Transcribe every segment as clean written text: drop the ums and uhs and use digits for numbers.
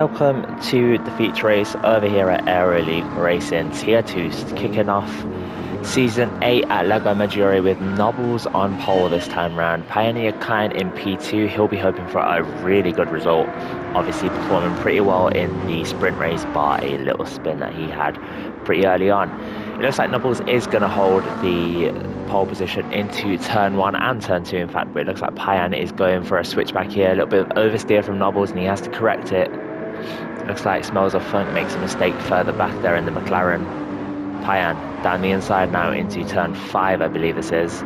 Welcome to the feature race over here at Aero League Racing Tier 2, kicking off Season 8 at Lago Maggiore with Nobbles on pole this time round. Pioneer Kine in P2, he'll be hoping for a really good result. Obviously performing pretty well in the sprint race, bar a little spin that he had pretty early on. It looks like Nobbles is going to hold the pole position into turn 1 and turn 2 in fact, but it looks like Payan is going for a switchback here, a little bit of oversteer from Nobbles and he has to correct it. Looks like Smells of Funk makes a mistake further back there in the McLaren. Payan down the inside now into turn 5, I believe this is.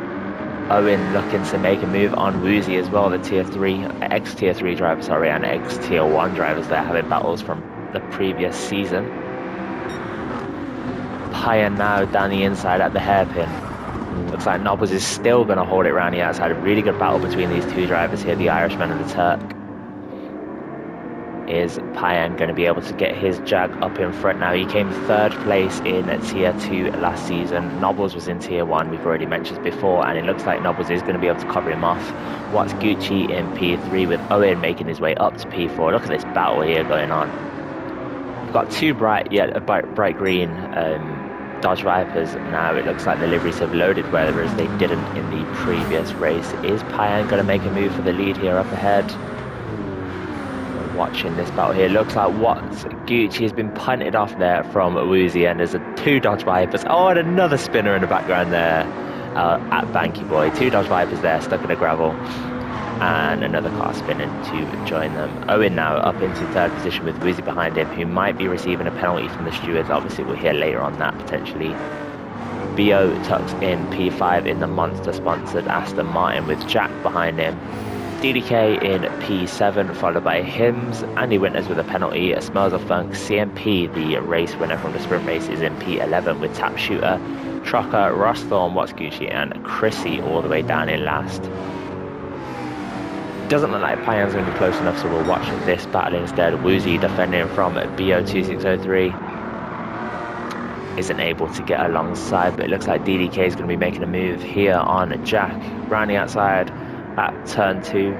Owen looking to make a move on Woozy as well, the ex-tier 3 driver, sorry, and ex-tier 1 drivers there having battles from the previous season. Payan now down the inside at the hairpin. Looks like Nobbles is still going to hold it around the outside. A really good battle between these two drivers here, the Irishman and the Turk. Is Payan going to be able to get his Jag up in front now? He came third place in tier 2 last season. Nobbles was in tier 1, we've already mentioned before, and it looks like Nobbles is going to be able to cover him off. What's Gucci in P3 with Owen making his way up to P4. Look at this battle here going on. We've got two bright green Dodge Vipers now. It looks like the liveries have loaded, whereas they didn't in the previous race. Is Payan going to make a move for the lead here up ahead? Watching this battle here, looks like Gucci has been punted off there from Woozy, and there's two Dodge Vipers. Oh, and another spinner in the background there at Banky Boy. Two Dodge Vipers there stuck in the gravel, and another car spinning to join them. Owen now up into third position with Woozy behind him, who might be receiving a penalty from the stewards. Obviously we'll hear later on that potentially. BO tucks in P5 in the Monster sponsored Aston Martin with Jack behind him. DDK in P7, followed by Hims. Andy Winters with a penalty. Smells of Funk. CMP, the race winner from the sprint race, is in P11 with Tap Shooter. Trucker, Ross Thorn, What's Gucci, and Chrissy all the way down in last. Doesn't look like Payan's going to be close enough, so we'll watch this battle instead. Woozy defending from BO2603. Isn't able to get alongside, but it looks like DDK is going to be making a move here on Jack. Round the outside at turn 2,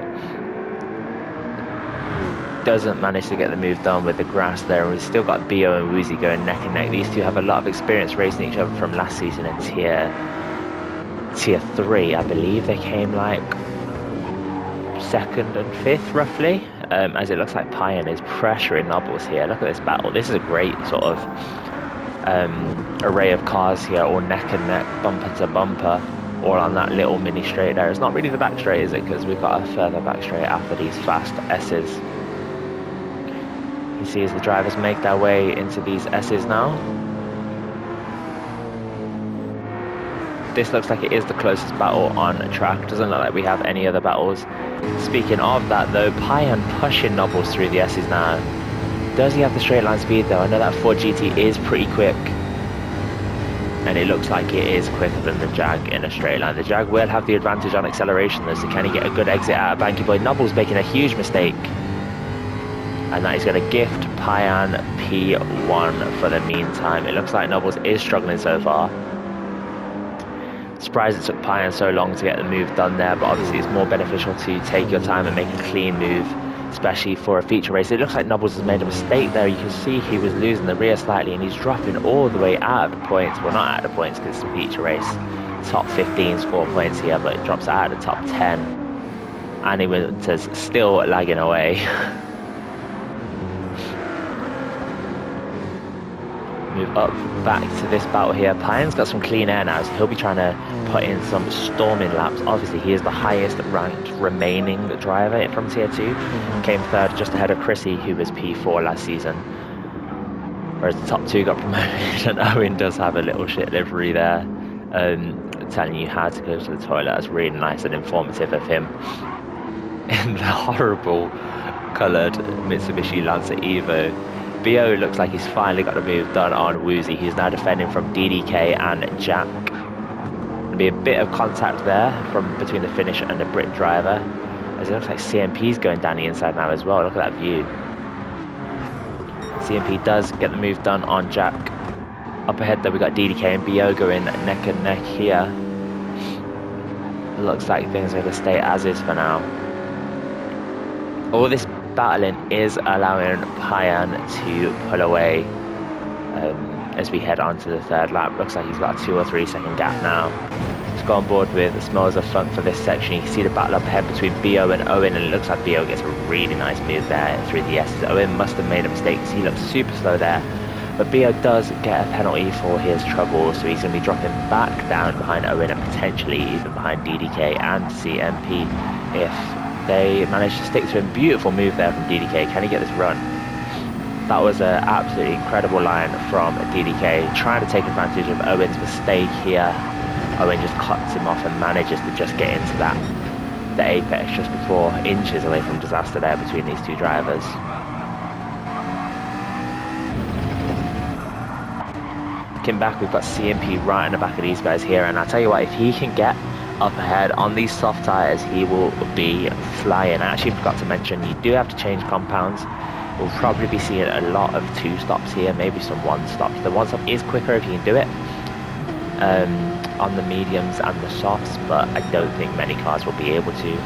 doesn't manage to get the move done with the grass there, and we've still got BO and Woozy going neck and neck. These two have a lot of experience racing each other from last season in tier 3. I believe they came like 2nd and 5th roughly, as it looks like Payan is pressuring Nobbles here. Look at this battle. This is a great sort of array of cars here, all neck and neck, bumper to bumper, all on that little mini straight there. It's not really the back straight, is it? Because we've got a further back straight after these fast S's. You see as the drivers make their way into these S's now. This looks like it is the closest battle on track. Doesn't look like we have any other battles. Speaking of that though, Payan pushing Nobbles through the S's now. Does he have the straight line speed though? I know that Ford GT is pretty quick, and it looks like it is quicker than the Jag in a straight line. The Jag will have the advantage on acceleration though, so can he get a good exit out of Banky Boy? Nobbles making a huge mistake, and that is going to gift Payan P1 for the meantime. It looks like Nobbles is struggling so far. Surprised it took Payan so long to get the move done there, but obviously it's more beneficial to take your time and make a clean move, especially for a feature race. It looks like Nobbles has made a mistake there. You can see he was losing the rear slightly, and he's dropping all the way out of the points. Well, not out of the points because it's a feature race. Top 15's 4 points here, but it drops out of the top 10. And he was still lagging away. Move up back to this battle here. Payan's got some clean air now, so he'll be trying to put in some storming laps. Obviously he is the highest ranked remaining driver from tier 2. Came third just ahead of Chrissy, who was P4 last season, whereas the top 2 got promoted. And Owen does have a little shit livery there, telling you how to go to the toilet. That's really nice and informative of him. In the horrible coloured Mitsubishi Lancer Evo, BO looks like he's finally got the move done on Woozy. He's now defending from DDK and Jack. There'll be a bit of contact there from between the Finnish and the Brit driver, as it looks like CMP's going down the inside now as well. Look at that view. CMP does get the move done on Jack. Up ahead though, we got DDK and BO going neck and neck here. Looks like things are going to stay as is for now. All this battling is allowing Payan to pull away as we head on to the third lap. Looks like he's got a 2 or 3 second gap now. Let's go on board with Smells of Funk for this section. You can see the battle up ahead between Bo and Owen, and it looks like Bo gets a really nice move there through the S's. Owen must have made a mistake because he looks super slow there. But Bo does get a penalty for his trouble, so he's going to be dropping back down behind Owen and potentially even behind DDK and CMP if they manage to stick to him. Beautiful move there from DDK. Can he get this run? That was an absolutely incredible line from DDK, trying to take advantage of Owen's mistake here. Owen just cuts him off and manages to just get into the apex just before, inches away from disaster there between these two drivers. Looking back, we've got CMP right in the back of these guys here, and I'll tell you what, if he can get up ahead on these soft tyres, he will be flying. I actually forgot to mention, you do have to change compounds. We'll probably be seeing a lot of 2 stops here, maybe some 1 stops. The 1 stop is quicker if you can do it on the mediums and the softs, but I don't think many cars will be able to.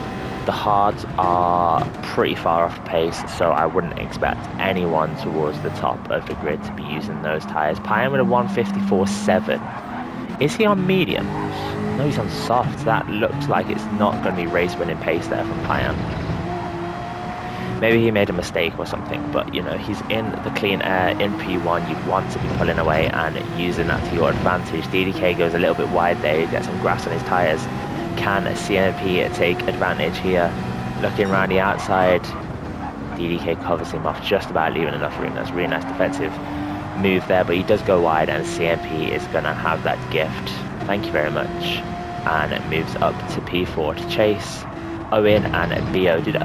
The hards are pretty far off pace, so I wouldn't expect anyone towards the top of the grid to be using those tyres. Payan with a 154.7. Is he on mediums? No, he's on softs. That looks like it's not going to be race winning pace there from Payan. Maybe he made a mistake or something, but you know, he's in the clean air in P1. You'd want to be pulling away and using that to your advantage. DDK goes a little bit wide there, he gets some grass on his tyres. Can CMP take advantage here? Looking around the outside, DDK covers him off, just about leaving enough room. That's a really nice defensive move there, but he does go wide, and CMP is going to have that gift. Thank you very much. And it moves up to P4 to chase Owen and Bo. Did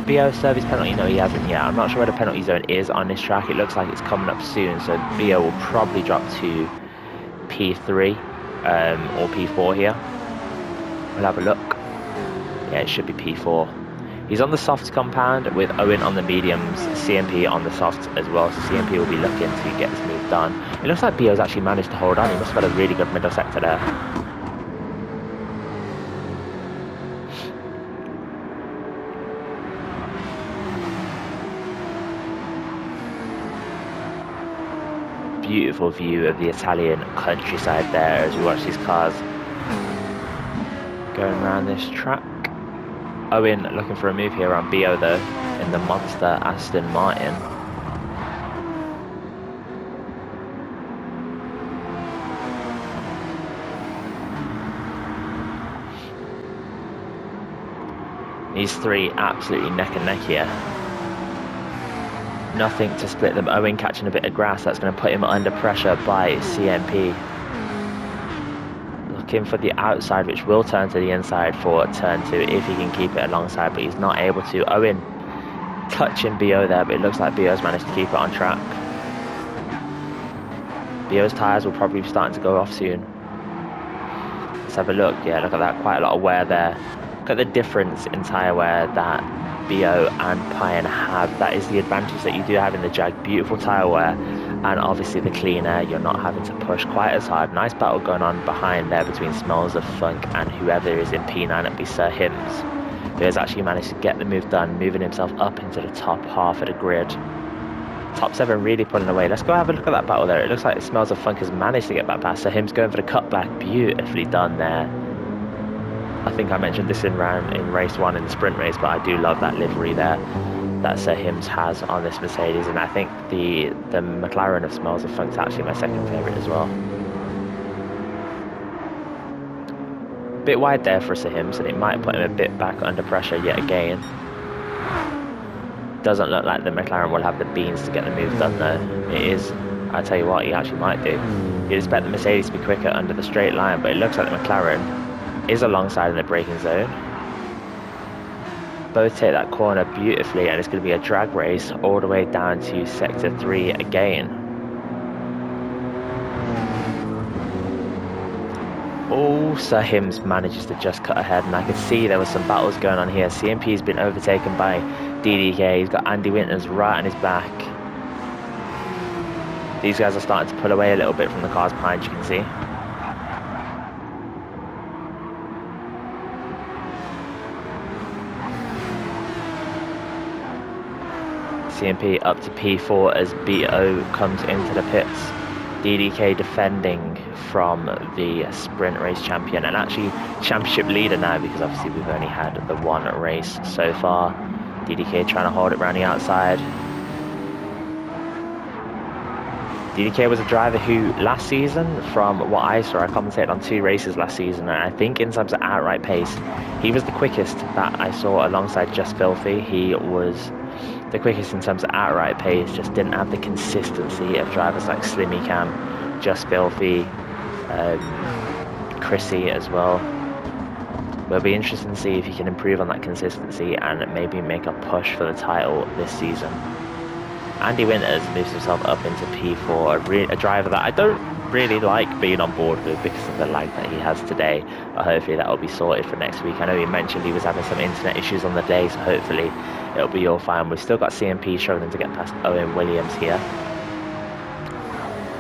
Bo serve his penalty? No, he hasn't yet. I'm not sure where the penalty zone is on this track. It looks like it's coming up soon, so Bo will probably drop to P3 or P4 here. We'll have a look. Yeah, it should be P4. He's on the softs compound with Owen on the mediums, CMP on the softs as well, so CMP will be looking to get this move done. It looks like Bo's actually managed to hold on. He must have had a really good middle sector there. Beautiful view of the Italian countryside there as we watch these cars going around this track. Owen looking for a move here on Bo though, in the monster Aston Martin. These three absolutely neck and neck here. Nothing to split them. Owen catching a bit of grass, that's going to put him under pressure by CMP. Looking for the outside, which will turn to the inside for turn 2 if he can keep it alongside, but he's not able to. Owen touching Bo there, but it looks like Bo's managed to keep it on track. Bo's tyres will probably be starting to go off soon. Let's have a look. Yeah, look at that, quite a lot of wear there. Look at the difference in tyre wear that Bo and Payan have. That is the advantage that you do have in the Jag. Beautiful tyre wear, and obviously the clean air, you're not having to push quite as hard. Nice battle going on behind there between Smells of Funk and whoever is in P9, it'll be Sir Hims, who has actually managed to get the move done, moving himself up into the top half of the grid. Top 7 really pulling away. Let's go have a look at that battle there. It looks like Smells of Funk has managed to get back past Sir Hims, going for the cutback. Beautifully done there. I think I mentioned this in race 1 in the sprint race, but I do love that livery there that Sir Hims has on this Mercedes, and I think the McLaren of Smells of Funk is actually my second favourite as well. Bit wide there for Sir Hims, and it might put him a bit back under pressure yet again. Doesn't look like the McLaren will have the beans to get the move done though. It is, I tell you what, he actually might do. You'd expect the Mercedes to be quicker under the straight line, but it looks like the McLaren is alongside in the braking zone. Both take that corner beautifully, and it's going to be a drag race all the way down to sector 3 again. Oh, Sir Hims manages to just cut ahead, and I can see there was some battles going on here. CMP's been overtaken by DDK. He's got Andy Winters right on his back. These guys are starting to pull away a little bit from the cars behind, you can see. CMP up to P4 as BO comes into the pits. DDK defending from the sprint race champion and actually championship leader now, because obviously we've only had the one race so far. DDK trying to hold it around the outside. DDK was a driver who last season, from what I saw, I commentated on 2 races last season, and I think in terms of outright pace, he was the quickest that I saw alongside Just Filthy. He was the quickest in terms of outright pace, just didn't have the consistency of drivers like Slimmy Cam, Just Filthy, Chrissy as well. It'll be interesting to see if he can improve on that consistency and maybe make a push for the title this season. Andy Winters moves himself up into P4, a driver that I don't really like being on board with because of the lag that he has today, but hopefully that will be sorted for next week. I know he mentioned he was having some internet issues on the day, so hopefully it'll be all fine. We've still got CMP struggling to get past Owen Williams here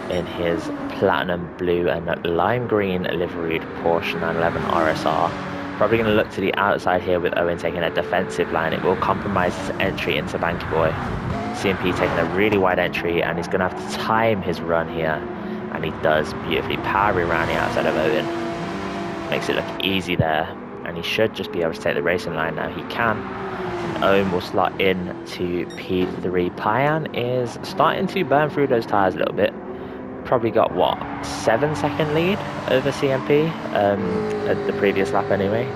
in his platinum blue and lime green liveried Porsche 911 RSR. Probably going to look to the outside here with Owen taking a defensive line. It will compromise his entry into Banky Boy. CMP taking a really wide entry, and he's going to have to time his run here, and he does beautifully, powering around the outside of Owen. Makes it look easy there, and he should just be able to take the racing line now. He can, and Owen will slot in to P3. Payan is starting to burn through those tyres a little bit. Probably got, what, 7-second lead over CMP at the previous lap anyway.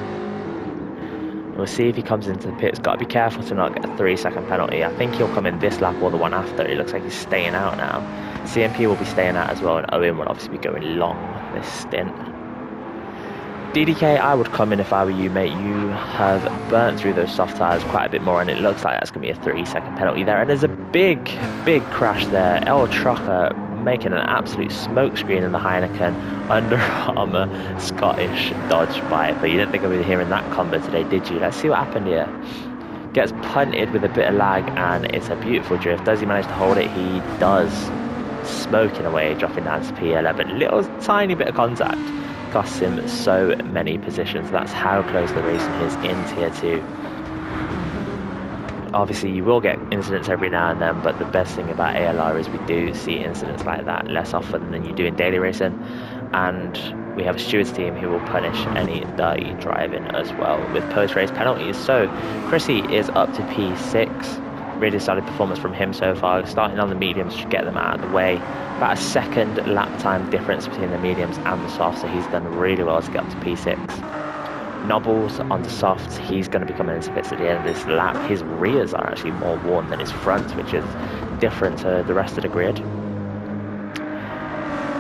We'll see if he comes into the pits. Got to be careful to not get a 3-second penalty. I think he'll come in this lap or the one after. It looks like he's staying out now. CMP will be staying out as well, and Owen will obviously be going long this stint. DDK, I would come in if I were you, mate. You have burnt through those soft tyres quite a bit more, and it looks like that's going to be a 3-second penalty there. And there's a big crash there. El Trucker making an absolute smokescreen in the Heineken Under Armour Scottish Dodge Viper. You didn't think I would be hearing that combo today, did you? Let's see what happened here. Gets punted with a bit of lag, and it's a beautiful drift. Does he manage to hold it? He does. Smoking away, dropping down to P11. Little tiny bit of contact costs him so many positions. That's how close the racing is in Tier 2. Obviously you will get incidents every now and then, but the best thing about ALR is we do see incidents like that less often than you do in daily racing, and we have a stewards team who will punish any dirty driving as well with post-race penalties. So Chrissy is up to P6. Really solid performance from him so far, starting on the mediums to get them out of the way. About a second lap time difference between the mediums and the softs, so he's done really well to get up to P6. Nobbles on the softs, he's going to be coming into pits at the end of this lap. His rears are actually more worn than his fronts, which is different to the rest of the grid.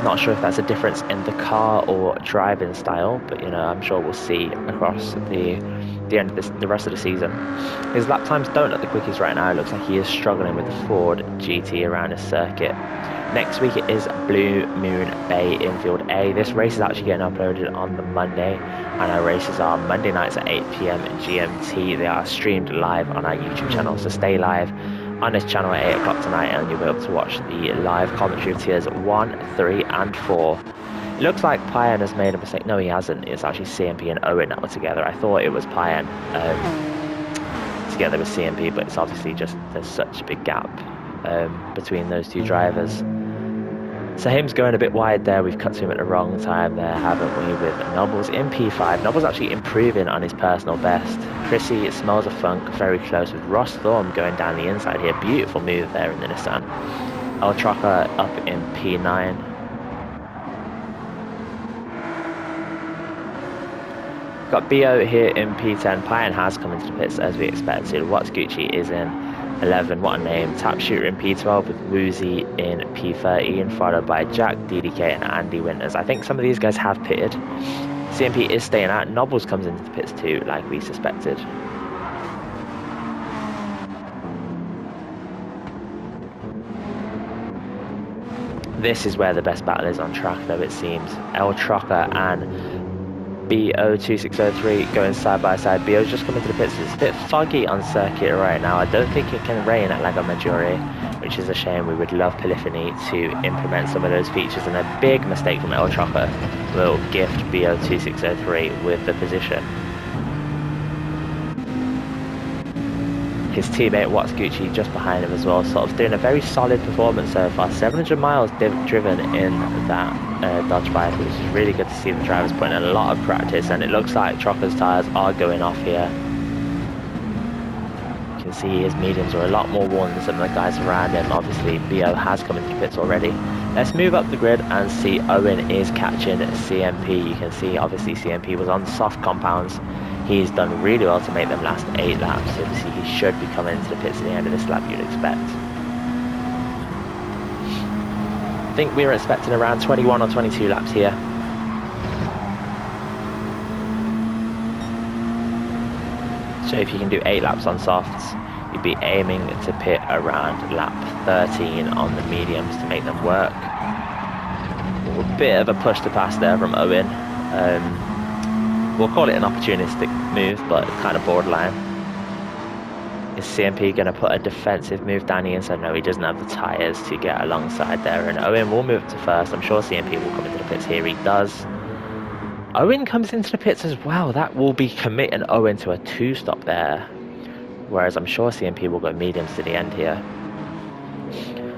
Not sure if that's a difference in the car or driving style, but you know, I'm sure we'll see across the end of the rest of the season. His lap times don't look the quickest right now. It looks like he is struggling with the Ford GT around his circuit. Next week it is Blue Moon Bay Infield A. This race is actually getting uploaded on the Monday, and our races are Monday nights at 8 PM GMT. They are streamed live on our YouTube channel, so stay live on this channel at 8 o'clock tonight, and you'll be able to watch the live commentary of tiers 1, 3 and 4. It looks like Payan has made a mistake. No, he hasn't. It's actually CMP and Owen that were together. I thought it was Payan together with CMP, but it's obviously just there's such a big gap between those two drivers. So him's going a bit wide there. We've cut to him at the wrong time there, haven't we, with Nobbles in P5. Nobbles actually improving on his personal best. Chrissy smells of funk, very close, with Ross Thorne going down the inside here. Beautiful move there in the Nissan. El Trucker up in P9. Got BO here in P10. Payan has come into the pits as we expected. What's Gucci is in 11, what a name. Tap Shooter in P12 with Woozy in P13, followed by Jack, DDK and Andy Winters. I think some of these guys have pitted. CMP is staying out. Nobbles comes into the pits too, like we suspected. This is where the best battle is on track though, it seems. El Trucker and BO2603 going side by side. BO's just coming to the pits. It's a bit foggy on circuit right now. I don't think it can rain at Lago Maggiore, which is a shame. We would love Polyphony to implement some of those features, and a big mistake from El Trucker will gift BO2603 with the position. His teammate Watts Gucci just behind him as well, sort of doing a very solid performance so far. 700 miles driven in that Dodge bike, which is really good to see the drivers putting in a lot of practice, and it looks like Trocker's tyres are going off here. You can see his mediums are a lot more worn than some of the guys around him. Obviously, BO has come into the pits already. Let's move up the grid and see Owen is catching CMP. You can see obviously CMP was on soft compounds. He's done really well to make them last 8 laps. Obviously, he should be coming into the pits at the end of this lap, you'd expect. I think we were expecting around 21 or 22 laps here. So if you can do 8 laps on softs, you'd be aiming to pit around lap 13 on the mediums to make them work. A bit of a push to pass there from Owen. We'll call it an opportunistic move, but kind of borderline. Is CMP going to put a defensive move down here? So no, he doesn't have the tyres to get alongside there, and Owen will move to first. I'm sure CMP will come into the pits here. He does. Owen comes into the pits as well. That will be committing Owen to a 2-stop there, whereas I'm sure CMP will go mediums to the end here.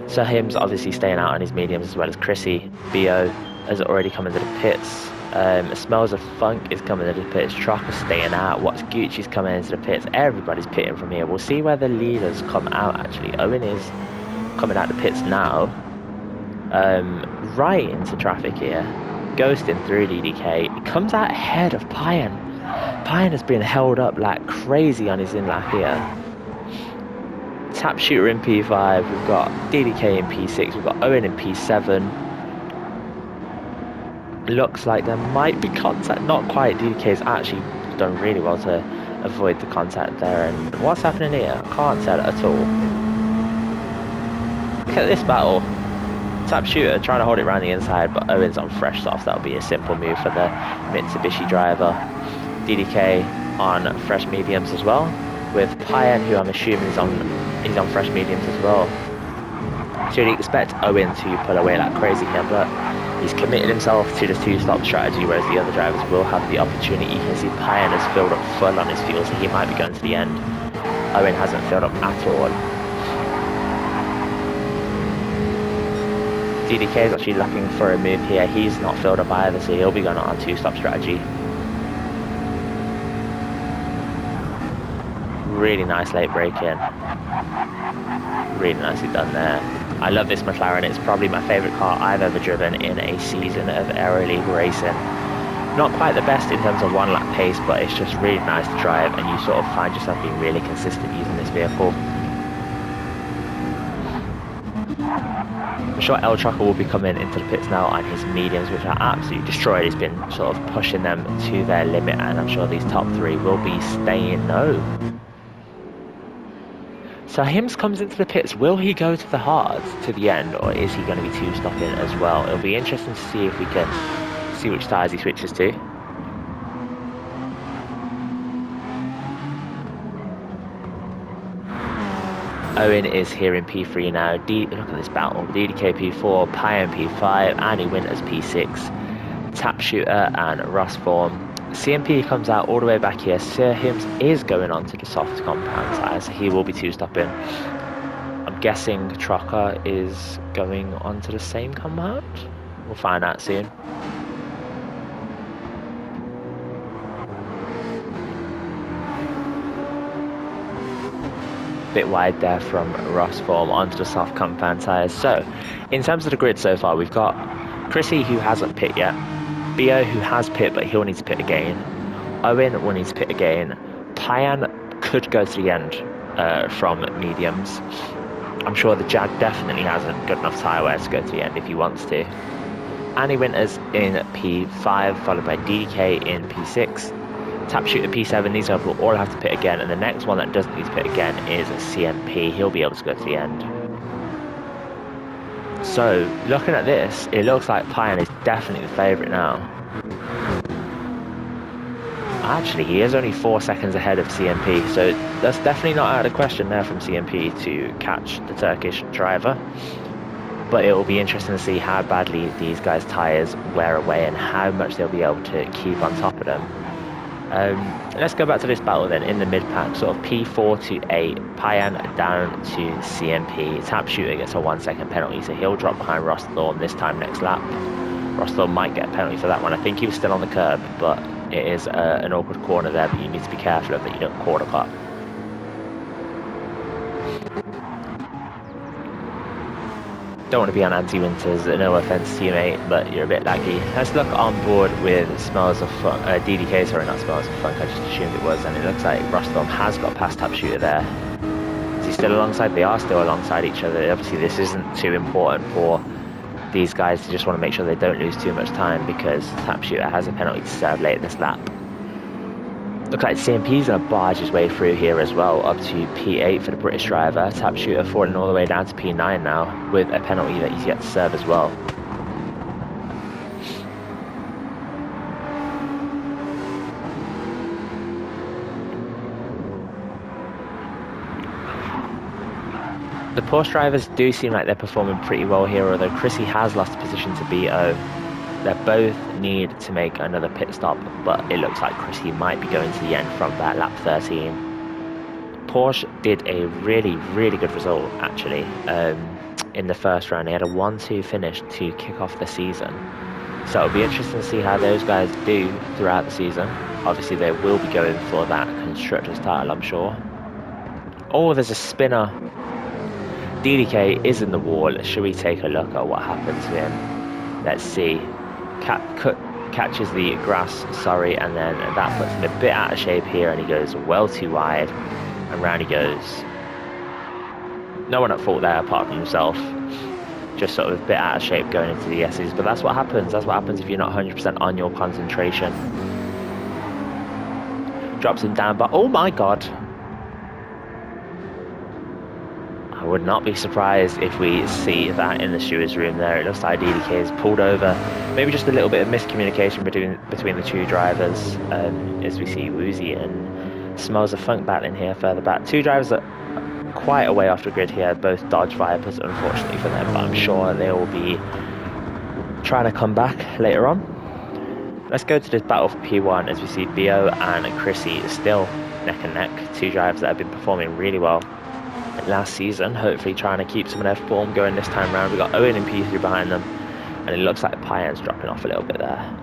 So him's obviously staying out on his mediums, as well as Chrissy. BO has already come into the pits. Smells of Funk is coming into the pits. Trocker's staying out. Watts Gucci's coming into the pits. Everybody's pitting from here. We'll see where the leaders come out actually. Owen is coming out the pits now. Right into traffic here. Ghosting through DDK. He comes out ahead of Payan. Payan has been held up like crazy on his in-lap here. Tap Shooter in P5. We've got DDK in P6. We've got Owen in P7. Looks like there might be contact. Not quite. DDK's actually done really well to avoid the contact there. And what's happening here? I can't tell at all. Look at this battle. Tap Shooter trying to hold it around the inside, but Owen's on fresh softs. That'll be a simple move for the Mitsubishi driver. DDK on fresh mediums as well, with Payan, who I'm assuming is on fresh mediums as well. So you'd expect Owen to pull away like crazy here, but he's committed himself to the 2-stop strategy, whereas the other drivers will have the opportunity. You can see Payan has filled up full on his fuel, so he might be going to the end. Owen hasn't filled up at all. DDK is actually looking for a move here. He's not filled up either, so he'll be going on a 2-stop strategy. Really nice late break in. Really nicely done there. I love this McLaren. It's probably my favourite car I've ever driven in a season of Aero League racing. Not quite the best in terms of 1-lap pace, but it's just really nice to drive, and you sort of find yourself being really consistent using this vehicle. I'm sure El Trucker will be coming into the pits now on his mediums, which are absolutely destroyed. He's been sort of pushing them to their limit, and I'm sure these top 3 will be staying no. So Hims comes into the pits. Will he go to the hards to the end, or is he going to be 2-stopping as well? It'll be interesting to see if we can see which tyres he switches to. Owen is here in P3 now. Look at this battle. DDK P4, Payan P5, Andy Winters P6, Tap Shooter and Ross Form. CMP comes out all the way back here. Sir Hims is going on to the soft compound tyre, so he will be 2-stopping. I'm guessing Trucker is going on to the same compound. We'll find out soon. Bit wide there from Ross Form onto the soft compound tyres. So, in terms of the grid so far, we've got Chrissy, who hasn't pit yet. BO, who has pit, but he'll need to pit again. Owen will need to pit again. Payan could go to the end from mediums. I'm sure the Jag definitely hasn't got enough tyre wear to go to the end if he wants to. Annie Winters in P5, followed by DK in P6. Tap Shooter P7, these guys will all have to pit again, and the next one that doesn't need to pit again is CMP. He'll be able to go to the end. So, looking at this, it looks like Payan is definitely the favourite now. Actually, he is only 4 seconds ahead of CMP, so that's definitely not out of the question there from CMP to catch the Turkish driver. But it will be interesting to see how badly these guys' tyres wear away and how much they'll be able to keep on top of them. Let's go back to this battle then in the mid pack, sort of P4 to 8, Payan down to CMP. Tap shooter gets a 1 second penalty, so he'll drop behind Rosthorn this time next lap. Rosthorn might get a penalty for that one. I think he was still on the curb, but it is an awkward corner there, but you need to be careful of that you don't quarter cut. Don't want to be on anti-winters, no offense teammate, but you're a bit laggy. Let's look on board with Smells of Funk, DDK, sorry, not Smells of Funk, I just assumed it was, and it looks like Rosthorn has got past tap shooter there. Is he still alongside? They are still alongside each other. Obviously this isn't too important for these guys to just want to make sure they don't lose too much time, because tap shooter has a penalty to serve late this lap. Looks like CMP's going to barge his way through here as well, up to P8 for the British driver. Tap shooter falling all the way down to P9 now, with a penalty that he's yet to serve as well. The Porsche drivers do seem like they're performing pretty well here, although Chrissy has lost position to BO. They both need to make another pit stop, but it looks like Chrissy might be going to the end from that lap 13. Porsche did a really, really good result, actually, in the first round. They had a 1-2 finish to kick off the season. So it'll be interesting to see how those guys do throughout the season. Obviously, they will be going for that Constructors title, I'm sure. Oh, there's a spinner. DDK is in the wall. Should we take a look at what happened to him? Let's see. Catches the grass, sorry, and then that puts him a bit out of shape here, and he goes well too wide, and round he goes. No one at fault there apart from himself. Just sort of a bit out of shape going into the S's, but that's what happens. That's what happens if you're not 100% on your concentration. Drops him down, but oh my god. I would not be surprised if we see that in the steward's room there. It looks like DDK is pulled over. Maybe just a little bit of miscommunication between the two drivers, as we see Woozy and Smells of Funk battling here further back. Two drivers that are quite a way off the grid here, both Dodge Vipers, unfortunately for them, but I'm sure they will be trying to come back later on. Let's go to this battle for P1 as we see BO and Chrissy still neck and neck. Two drivers that have been performing really well last season, hopefully trying to keep some of their form going this time round. We got Owen and P3 behind them, and it looks like Payan's dropping off a little bit there.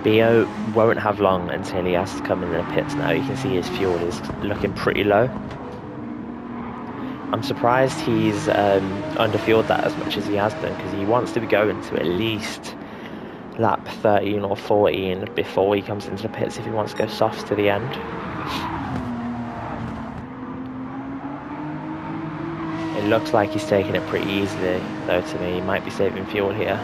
BO won't have long until he has to come in the pits now. You can see his fuel is looking pretty low. I'm surprised he's underfueled that as much as he has done, because he wants to be going to at least lap 13 or 14 before he comes into the pits if he wants to go soft to the end. It looks like he's taking it pretty easily though to me. He might be saving fuel here.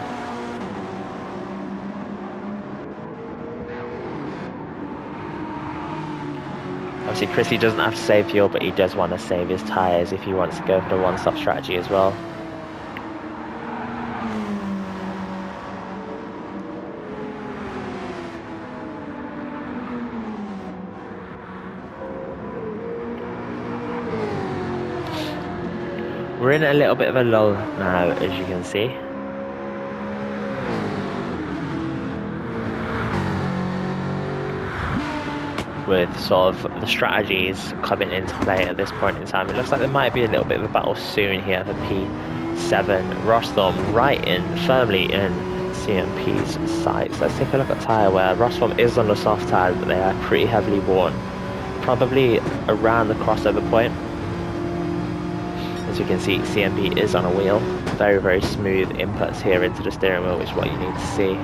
Obviously Chrissy doesn't have to save fuel, but he does want to save his tyres if he wants to go for the one-stop strategy as well. We're in a little bit of a lull now, as you can see. With sort of the strategies coming into play at this point in time. It looks like there might be a little bit of a battle soon here for P7. Rosthorn right in, firmly in CMP's sights. Let's take a look at tyre wear. Rosthorn is on the soft tyres, but they are pretty heavily worn. Probably around the crossover point. As you can see, CMP is on a wheel. Very, very smooth inputs here into the steering wheel, which is what you need to see.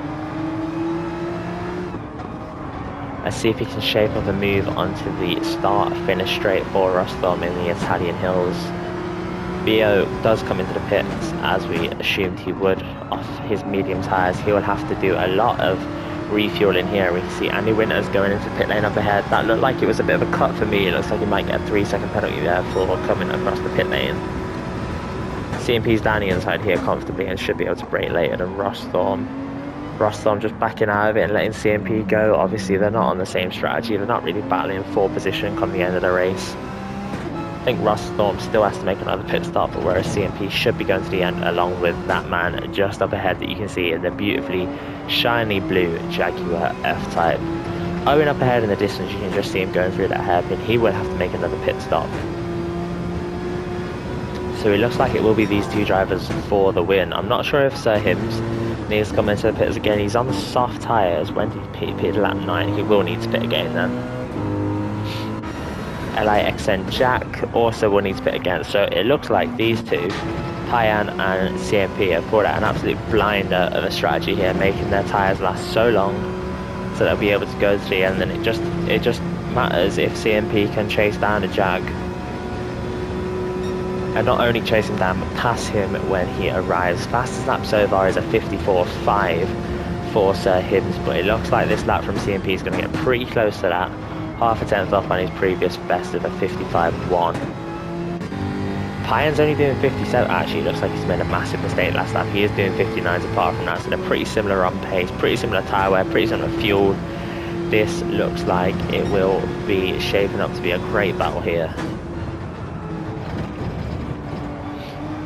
Let's see if he can shape up a move onto the start-finish straight for Rosthorn in the Italian hills. BO does come into the pits, as we assumed he would, off his medium tyres. He will have to do a lot of refueling here. We can see Andy Winters going into pit lane up ahead. That looked like it was a bit of a cut for me. It looks like he might get a 3-second penalty there for coming across the pit lane. CMP's down the inside here comfortably and should be able to brake later than Rosthorn. Rosthorn just backing out of it and letting CMP go. Obviously they're not on the same strategy. They're not really battling for position come the end of the race. I think Russ Storm still has to make another pit stop, whereas CMP should be going to the end along with that man just up ahead that you can see in the beautifully shiny blue Jaguar F-Type. Owen up ahead in the distance, you can just see him going through that hairpin. He will have to make another pit stop. So it looks like it will be these two drivers for the win. I'm not sure if Sir Hims needs to come into the pits again. He's on the soft tyres. When he pitted lap 9, he will need to pit again then. LIXN Jack also will need to pit again. So it looks like these two, Payan and CMP, have pulled out an absolute blinder of a strategy here, making their tyres last so long so they'll be able to go to the end. And it just matters if CMP can chase down a Jag. And not only chase him down, but pass him when he arrives. Fastest lap so far is a 54.5 for Sir Hims, but it looks like this lap from CMP is going to get pretty close to that. Half a tenth off on his previous best of a 55.1. Payan's only doing 57. Actually, it looks like he's made a massive mistake last lap. He is doing 59s apart from that, so they're pretty similar on pace, pretty similar tyre wear, pretty similar fuel. This looks like it will be shaping up to be a great battle here.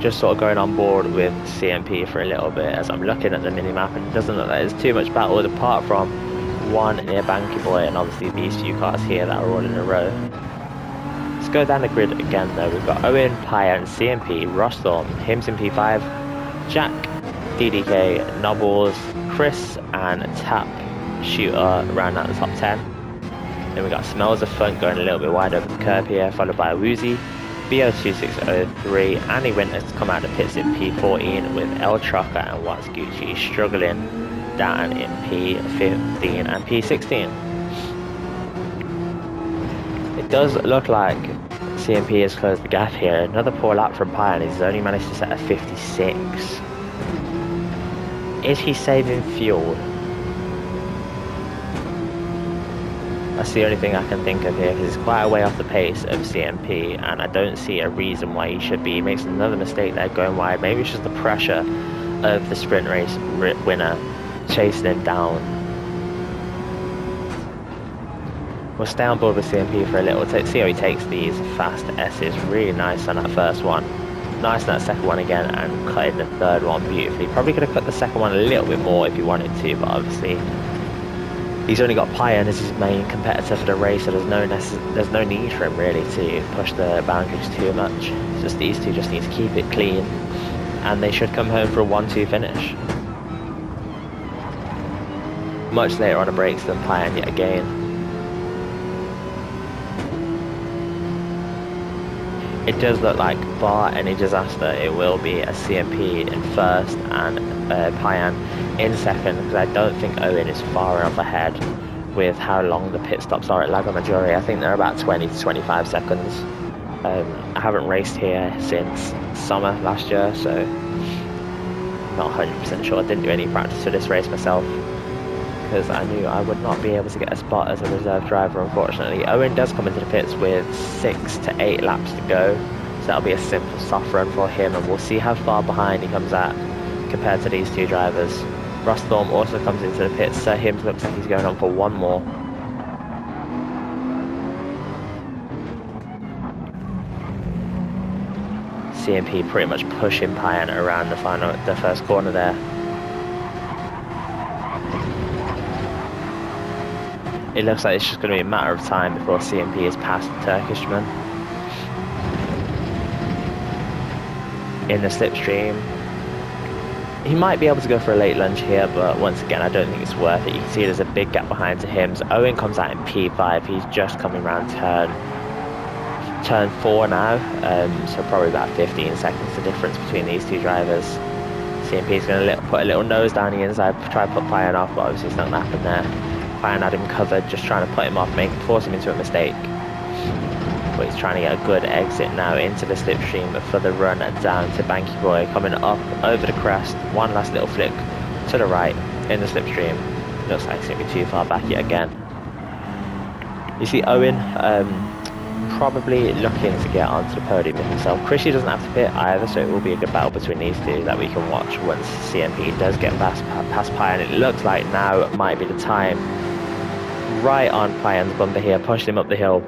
Just sort of going on board with CMP for a little bit as I'm looking at the mini-map, and it doesn't look like there's too much battle apart from one near Banky Boy and obviously these few cars here that are all in a row. Let's go down the grid again though. We've got Owen, Payan, CMP, Rostorm, Hims in P5, Jack, DDK, Nobbles, Chris and Tap Shooter around at the top 10. Then we got Smells of Fun going a little bit wide over the curb here, followed by Woozy, BO2603, Annie Winters to come out of the pits in P14 with El Trucker and What's Gucci struggling down in P15 and P16. It does look like CMP has closed the gap here. Another poor lap from Payan. He's only managed to set a 56. Is he saving fuel? That's the only thing I can think of here, because it's quite a way off the pace of CMP, and I don't see a reason why he should be. He makes another mistake there going wide. Maybe it's just the pressure of the sprint race winner chasing him down. We'll stay on board with CMP for a little, see how he takes these fast S's. Really nice on that first one. Nice on that second one again, and cut in the third one beautifully. Probably could have cut the second one a little bit more if he wanted to, but obviously he's only got Payan as his main competitor for the race, so there's no need for him really to push the boundaries too much. It's just these two just need to keep it clean, and they should come home for a 1-2 finish. Much later on the brakes than Payan yet again. It does look like, bar any disaster, it will be a CMP in first and Payan in second, because I don't think Owen is far enough ahead with how long the pit stops are at Lago Maggiore. I think they're about 20 to 25 seconds. I haven't raced here since summer last year, so not 100% sure. I didn't do any practice for this race myself, because I knew I would not be able to get a spot as a reserve driver, unfortunately. Owen does come into the pits with 6 to 8 laps to go, so that'll be a simple soft run for him, and we'll see how far behind he comes at compared to these two drivers. Rostorm also comes into the pits, so Hims looks like he's going on for one more. CMP pretty much pushing Payan around the first corner there. It looks like it's just going to be a matter of time before CMP is past the Turkishman. In the slipstream. He might be able to go for a late lunge here, but once again, I don't think it's worth it. You can see there's a big gap behind to Hims. Owen comes out in P5. He's just coming around turn 4 now, so probably about 15 seconds the difference between these two drivers. CMP is going to put a little nose down the inside, try to put Payan off, but obviously it's not going to happen there. Payan had him covered, just trying to put him off, force him into a mistake. But he's trying to get a good exit now into the slipstream for the run down to Banky Boy, coming up over the crest. One last little flick to the right in the slipstream. Looks like it's going to be too far back yet again. You see Owen probably looking to get onto the podium himself. Chrissy doesn't have to pit either, so it will be a good battle between these two that we can watch once CMP does get past Payan. It looks like now might be the time. Right on Payan's bumper here, pushed him up the hill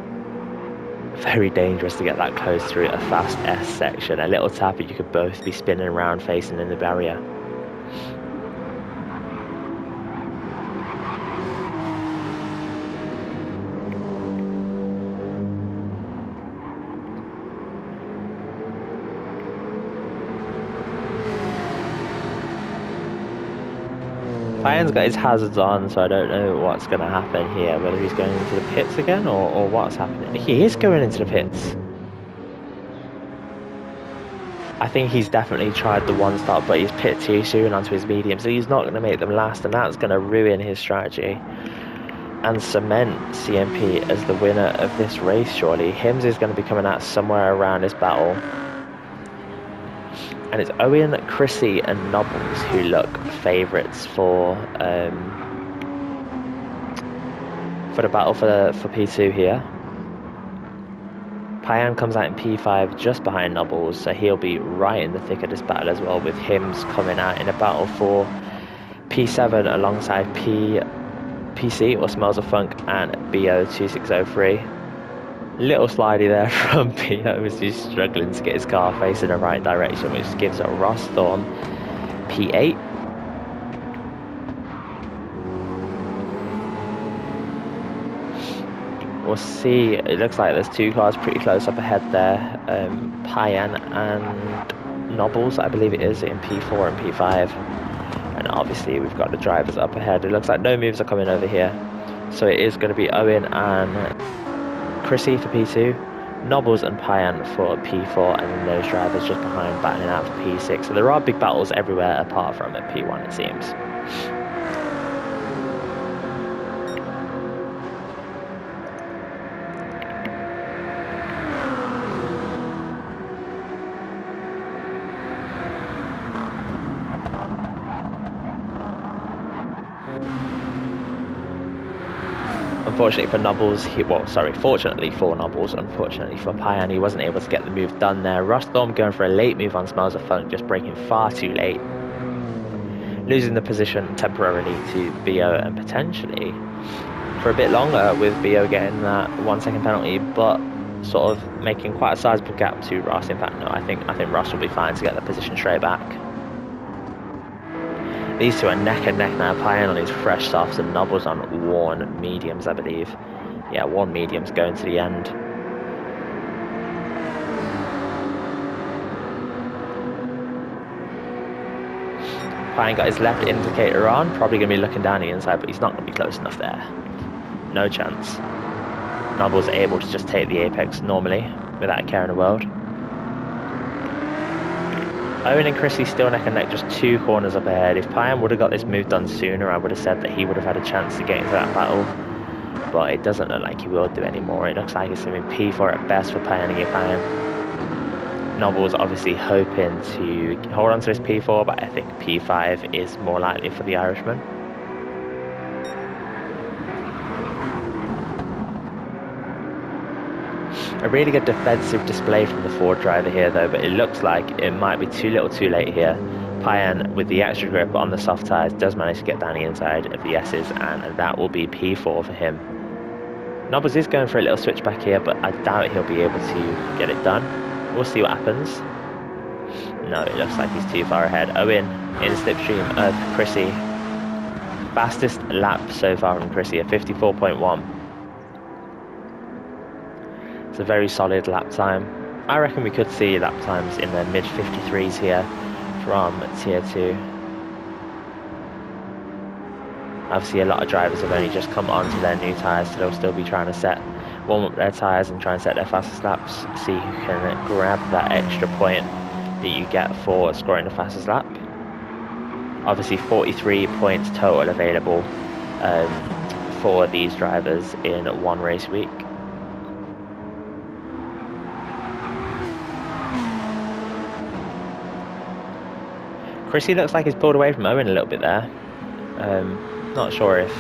Very dangerous to get that close through a fast S section. A little tap and you could both be spinning around facing in the barrier. Payan's got his hazards on, so I don't know what's going to happen here. Whether he's going into the pits again or what's happening. He is going into the pits. I think he's definitely tried the one stop, but he's pit too soon onto his medium, so he's not going to make them last, and that's going to ruin his strategy and cement CMP as the winner of this race, surely. Hims is going to be coming out somewhere around this battle. And it's Owen, Chrissy and Nobbles who look favourites for the battle for P2 here. Payan comes out in P5 just behind Nobbles, so he'll be right in the thick of this battle as well, with Hims coming out in a battle for P7 alongside PC, or Smells of Funk, and BO2603. Little slidey there from BO as he's struggling to get his car facing the right direction, which gives a Ross Thorn P8. We'll see. It looks like there's two cars pretty close up ahead there. Payan and Nobbles, I believe it is, in P4 and P5. And obviously we've got the drivers up ahead. It looks like no moves are coming over here. So it is going to be Owen and Chrissy for P2, Nobbles and Payan for P4, and then those drivers just behind battling out for P6. So there are big battles everywhere apart from at P1, it seems. Unfortunately for Nobbles, fortunately for Nobbles, unfortunately for Payan, he wasn't able to get the move done there. Rostorm going for a late move on Smells of Funk, just breaking far too late. Losing the position temporarily to BO and potentially for a bit longer, with BO getting that 1 second penalty, but sort of making quite a sizable gap to Ross. In fact, no, I think Ross will be fine to get the position straight back. These two are neck and neck now. Payan on his fresh softs and Nobbles on worn mediums, I believe. Yeah, worn mediums going to the end. Payan got his left indicator on, probably going to be looking down the inside, but he's not going to be close enough there. No chance. Nobbles able to just take the apex normally, without a care in the world. Owen and Chrissy still neck and neck, just 2 corners up ahead. If Payan would have got this move done sooner, I would have said that he would have had a chance to get into that battle. But it doesn't look like he will do anymore. It looks like it's going to be P4 at best for Payan. Nobbles obviously hoping to hold on to his P4, but I think P5 is more likely for the Irishman. A really good defensive display from the Ford driver here though, but it looks like it might be too little too late here. Payan, with the extra grip on the soft tyres, does manage to get down the inside of the S's, and that will be P4 for him. Nobbles is going for a little switch back here, but I doubt he'll be able to get it done. We'll see what happens. No, it looks like he's too far ahead. Owen in the slipstream of Chrissy. Fastest lap so far from Chrissy at 54.1. It's a very solid lap time. I reckon we could see lap times in the mid 53s here from tier 2. Obviously a lot of drivers have only just come onto their new tyres, so they'll still be trying to warm up their tyres and try and set their fastest laps, see who can grab that extra point that you get for scoring the fastest lap. Obviously 43 points total available for these drivers in one race week. Chrissy looks like he's pulled away from Owen a little bit there. Not sure if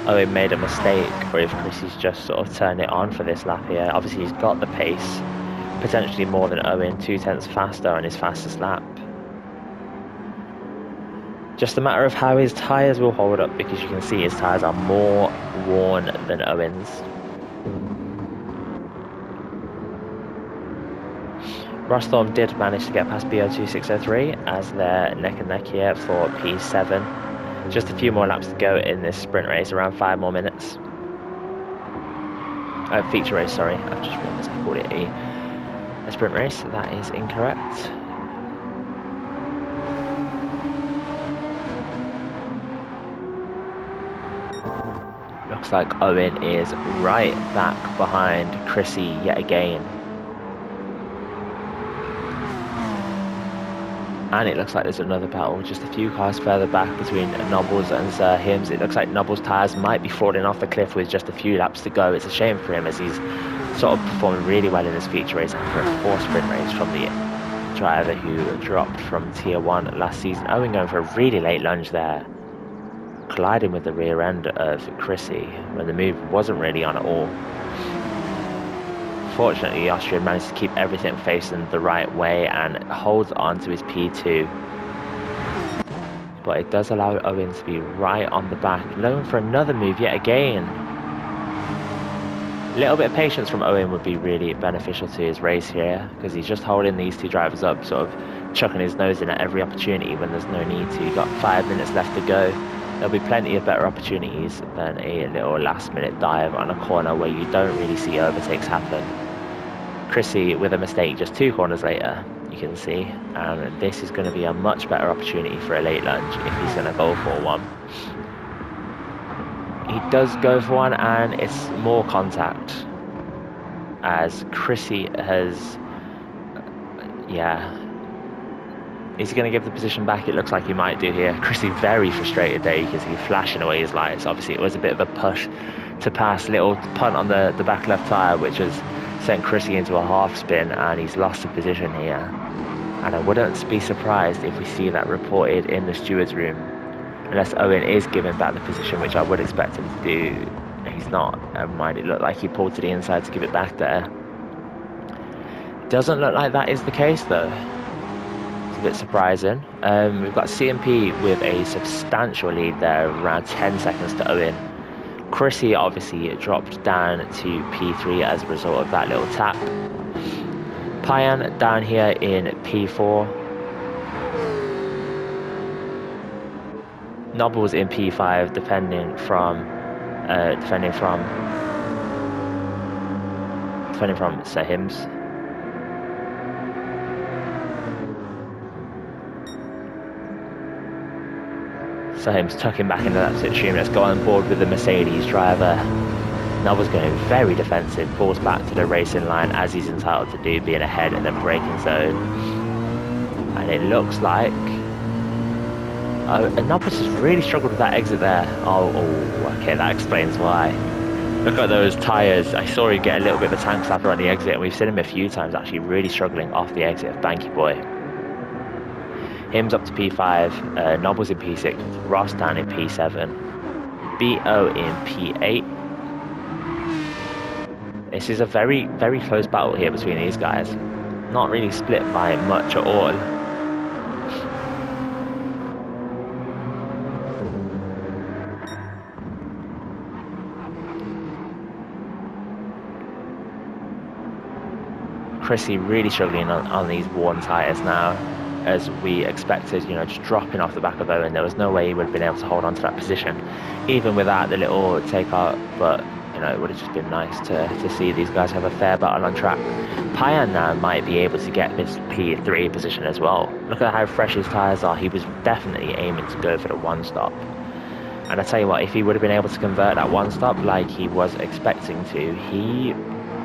Owen made a mistake or if Chrissy's just sort of turned it on for this lap here. Obviously he's got the pace, potentially more than Owen, 2/10 faster on his fastest lap. Just a matter of how his tyres will hold up, because you can see his tyres are more worn than Owen's. Rostom did manage to get past BO2603 as they're neck and neck here for P7. Just a few more laps to go in this sprint race, around 5 more minutes. Feature race, sorry. I've just realised I called it a sprint race. That is incorrect. Looks like Owen is right back behind Chrissy yet again. And it looks like there's another battle just a few cars further back between Nobles and Sir Hims. It looks like Nobles' tyres might be falling off the cliff with just a few laps to go. It's a shame for him as he's sort of performed really well in this feature race after a 4 sprint race from the driver who dropped from Tier 1 last season. Owen going for a really late lunge there, colliding with the rear end of Chrissy when the move wasn't really on at all. Fortunately, the Austrian managed to keep everything facing the right way and holds on to his P2. But it does allow Owen to be right on the back, looking for another move yet again. A little bit of patience from Owen would be really beneficial to his race here, because he's just holding these two drivers up, sort of chucking his nose in at every opportunity when there's no need to. You've got 5 minutes left to go. There'll be plenty of better opportunities than a little last-minute dive on a corner where you don't really see overtakes happen. Chrissy with a mistake just 2 corners later, you can see, and this is going to be a much better opportunity for a late lunge if he's going to go for one. He does go for one, and it's more contact as Chrissy has, is he going to give the position back? It looks like he might do here. Chrissy very frustrated there, you can see flashing away his lights. Obviously it was a bit of a push to pass, little punt on the back left tyre, which has sent Chrissy into a half spin, and he's lost the position here. And I wouldn't be surprised if we see that reported in the steward's room, unless Owen is giving back the position, which I would expect him to do. He's not. Never mind, it looked like he pulled to the inside to give it back there. Doesn't look like that is the case though. It's a bit surprising. We've got CMP with a substantial lead there, around 10 seconds to Owen. Chrissy obviously dropped down to P3 as a result of that little tap. Payan down here in P4. Nobles in P5, defending from Sir Hims. Sir Hims tucking back into that slipstream. Let's go on board with the Mercedes driver. Nobles going very defensive, pulls back to the racing line as he's entitled to do, being ahead in the braking zone. And it looks like Nobles has really struggled with that exit there. Okay, that explains why. Look at those tyres. I saw him get a little bit of a tank slapper on the exit, and we've seen him a few times actually really struggling off the exit of Banky Boy. Hims up to P5, Nobles in P6, Ross down in P7, BO in P8. This is a very, very close battle here between these guys. Not really split by much at all. Chrissy really struggling on these worn tyres now, as we expected, just dropping off the back of Owen. There was no way he would have been able to hold on to that position, even without the little takeout, but it would have just been nice to see these guys have a fair battle on track. Payan now might be able to get this P3 position as well. Look at how fresh his tyres are. He was definitely aiming to go for the 1-stop. And I tell you what, if he would have been able to convert that 1-stop like he was expecting to,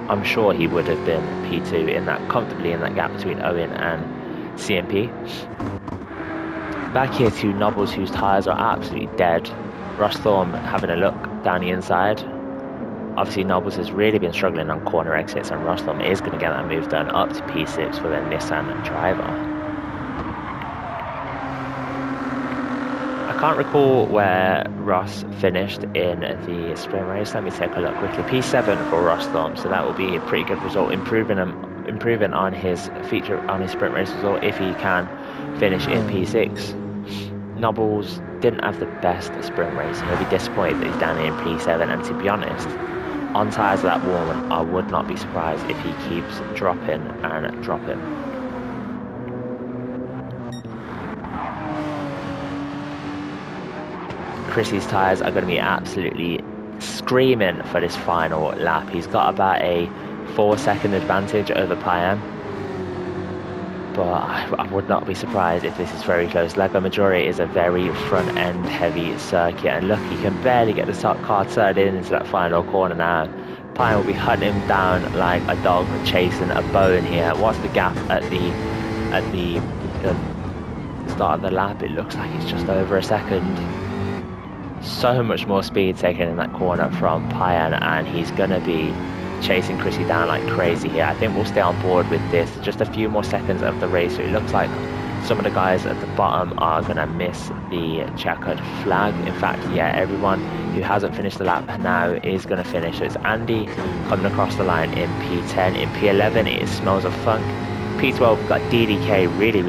I'm sure he would have been P2 comfortably in that gap between Owen and CMP. Back here to Nobles, whose tyres are absolutely dead. Rostom having a look down the inside. Obviously Nobles has really been struggling on corner exits, and Rostom is going to get that move done up to P6 for the Nissan driver. I can't recall where Ross finished in the sprint race. Let me take a look quickly. P7 for Rostom, so that will be a pretty good result, improving on his sprint race result if he can finish in P6. Nobles didn't have the best sprint race, and he'll be disappointed that he's down in P7, and to be honest, on tyres that warm, I would not be surprised if he keeps dropping and dropping. Chrissy's tyres are going to be absolutely screaming for this final lap. He's got about a 4-second advantage over Payan, but I would not be surprised if this is very close. Lago Maggiore is a very front-end heavy circuit, and look, he can barely get the top car turned into that final corner now. Payan will be hunting him down like a dog chasing a bone here. What's the gap at the start of the lap? It looks like it's just over a second. So much more speed taken in that corner from Payan, and he's going to be chasing Chrissy down like crazy here. I think we'll stay on board with this. Just a few more seconds of the race, so it looks like some of the guys at the bottom are going to miss the checkered flag. In fact, yeah, everyone who hasn't finished the lap now is going to finish. So it's Andy coming across the line in P10. In P11, it is Smells of Funk. P12, we've got DDK, really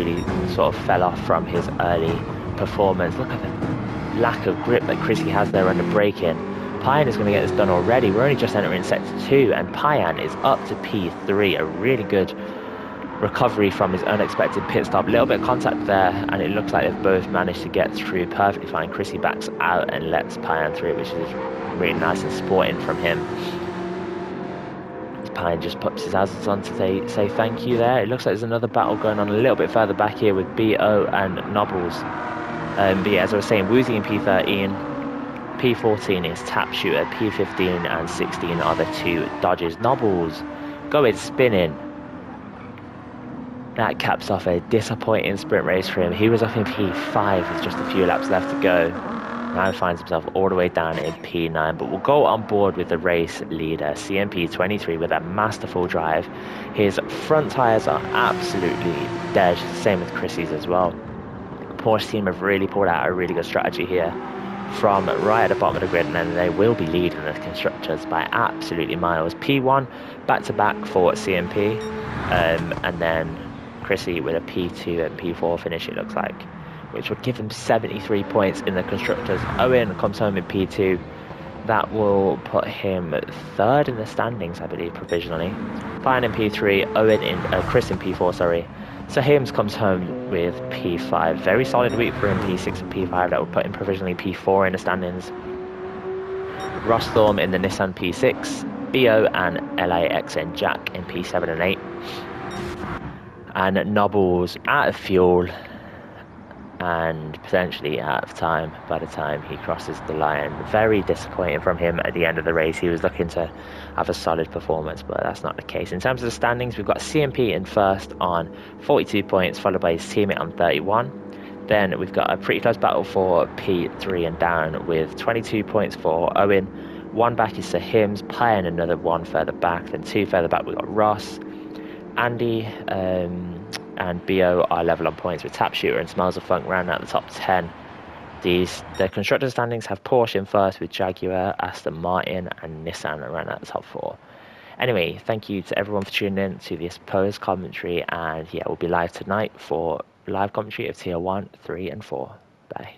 sort of fell off from his early performance. Look at the lack of grip that Chrissy has there under braking. Payan is going to get this done already. We're only just entering sector 2, and Payan is up to P3. A really good recovery from his unexpected pit stop. A little bit of contact there, and it looks like they've both managed to get through perfectly fine. Chrissy backs out and lets Payan through, which is really nice and sporting from him. Payan just puts his hazards on to say thank you there. It looks like there's another battle going on a little bit further back here with BO and Nobbles. But yeah, as I was saying, Woozy in P13. P14 is Tap Shooter, P15 and 16 are the two Dodges. Nobbles going spinning. That caps off a disappointing sprint race for him. He was up in P5 with just a few laps left to go. Now he finds himself all the way down in P9, but we'll go on board with the race leader, CMP23, with a masterful drive. His front tyres are absolutely dead, same with Chrissy's as well. Porsche team have really pulled out a really good strategy here from right at the bottom of the grid, and then they will be leading the constructors by absolutely miles. P1 back-to-back for CMP, and then Chrissy with a P2 and P4 finish, it looks like, which would give him 73 points in the constructors. Owen comes home in P2. That will put him third in the standings, I believe, provisionally. Payan in P3, Chris in P4, sorry. So Hims comes home with P5. Very solid week for him, P6 and P5. That would put him provisionally P4 in the standings. Ross Thorm in the Nissan P6. BO and LAXN Jack in P7 and 8. And Nobbles out of fuel and potentially out of time by the time he crosses the line. Very disappointing from him at the end of the race. He was looking to have a solid performance, but that's not the case. In terms of the standings, we've got CMP in first on 42 points, followed by his teammate on 31. Then we've got a pretty close battle for P3 and down with 22 points for Owen. One back is Sir Hims, Payan another one further back, then two further back we've got Ross, Andy, and BO are level on points with Tap Shooter and Smells of Funk round out the top 10. The constructor standings have Porsche in first with Jaguar, Aston Martin and Nissan around out the top 4. Anyway, thank you to everyone for tuning in to this post commentary, and yeah, we'll be live tonight for live commentary of Tier 1, 3 and 4. Bye.